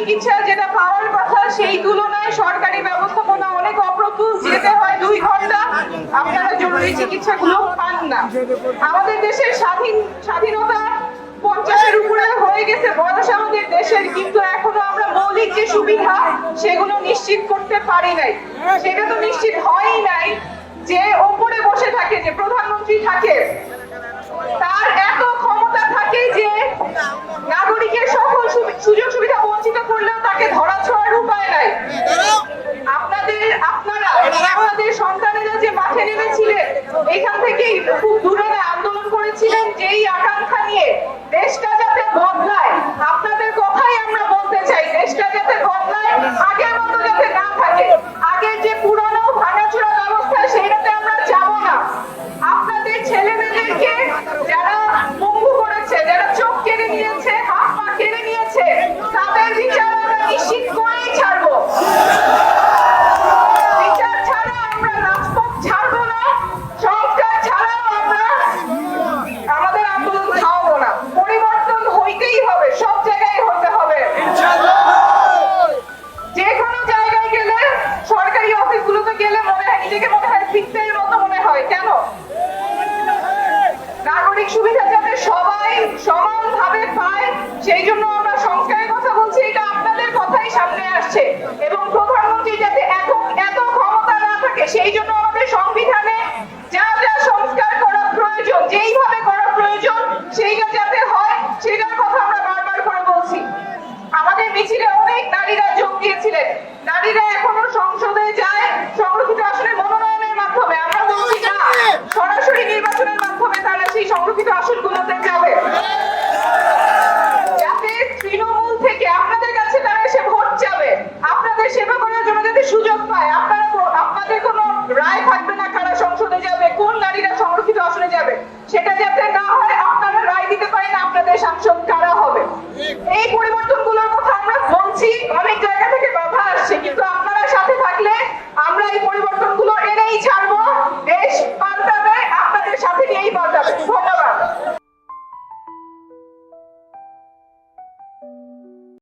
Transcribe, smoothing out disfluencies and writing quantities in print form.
চিকিৎসা যেটা পাওয়ার কথা সেই তুলনায় সরকারি ব্যবস্থাপনা অনেক অপ্রতুল, যেতে হয় 2 ঘন্টা, আপনারা জরুরি চিকিৎসাগুলো পান না। আমাদের দেশের স্বাধীনতা 50-এর উপরে হয়ে গেছে বয়স আমাদের দেশের, কিন্তু এখনো আমরা মৌলিক যে সুবিধা সেগুলো নিশ্চিত করতে পারি নাই। সেটা তো নিশ্চিত হয়ই নাই যে ওপরে বসে থাকে, যে প্রধানমন্ত্রী থাকে, তার এত ক্ষমতা থাকে যে নাগরিকের সকল সুযোগ সুবিধা বঞ্চিত করলেও তাকে ধরা ছোঁয়ার উপায় নাই। আপনারা এবং আপনাদের সন্তানেরা যে মাঠে নেমেছিলেন, এখান থেকেই খুব দূরে আন্দোলন করেছিলেন যেই আকাঙ্ক্ষা নিয়ে দেশটা যাতে বদলায়। আপনাদের কথাই আমরা বলতে চাই, দেশটা যাতে বদলায়, আগের মতো যাতে না থাকে। আগের যে পুরনো ভাঙাচোরা ব্যবস্থা সেইটাতে আমরা যাব না। আপনাদের ছেলেমেয়েদেরকে যারা পঙ্গু করেছে, যারা চোখ কেড়ে নিয়েছে, হাত পা কেড়ে নিয়েছে, তাদের বিচার আমরা নিশ্চিত করেই ছাড়বো। বিচার ছাড়া আমরা রাজপথ ছাড়বো না, সংস্কার ছাড়াও আমরা আমাদের আন্দোলন থামাবো না। পরিবর্তন হইতেই হবে, সব জায়গায় হতে হবে। যে কোনো জায়গায় গেলে, সরকারি অফিসগুলোতে গেলে নিজেকে মনে হয় ফিক্সের মতো মনে হয়। কেন? নাগরিক সুবিধা যাতে সবাই সমানভাবে পায়, সেই জন্য আমরা সংস্কারের কথা বলছি। এটা আপনাদের কথাই সামনে আসছে। এবং প্রধানমন্ত্রী যাতে এত ক্ষমতা না থাকে, সেই জন্য আমাদের সংবিধানে যা যা সংস্কার করা প্রয়োজন, যেইভাবে করা প্রয়োজন, সেইটা যাতে হয়, সেটার কথা আমরা বারবার করে বলছি। আমাদের মিছিলে অনেক নারীরা যোগ দিয়েছিলেন। নারীরা এখনো সংসদে যায় সংরক্ষিত আসনের মনোনয়নের মাধ্যমে। আমরা বলছি না, সরাসরি নির্বাচনের মাধ্যমে তারা সেই সংরক্ষিত আসনগুলোতে যাবে, যাতে তৃণমূল থেকে আপনাদের কাছে তারা এসে ভোট চাবে, আপনাদের সেবা করার জন্য যাতে সুযোগ পায়। আপনাদের কোনো রায় থাকবে না কারা সংসদে যাবে, কোন নারীরা সংরক্ষিত আসনে যাবে, সেটা যাতে না হয়। আপনারা রায় দিতে পারেন আপনাদের সাংসদ কারা হবে। এই পরিবর্তন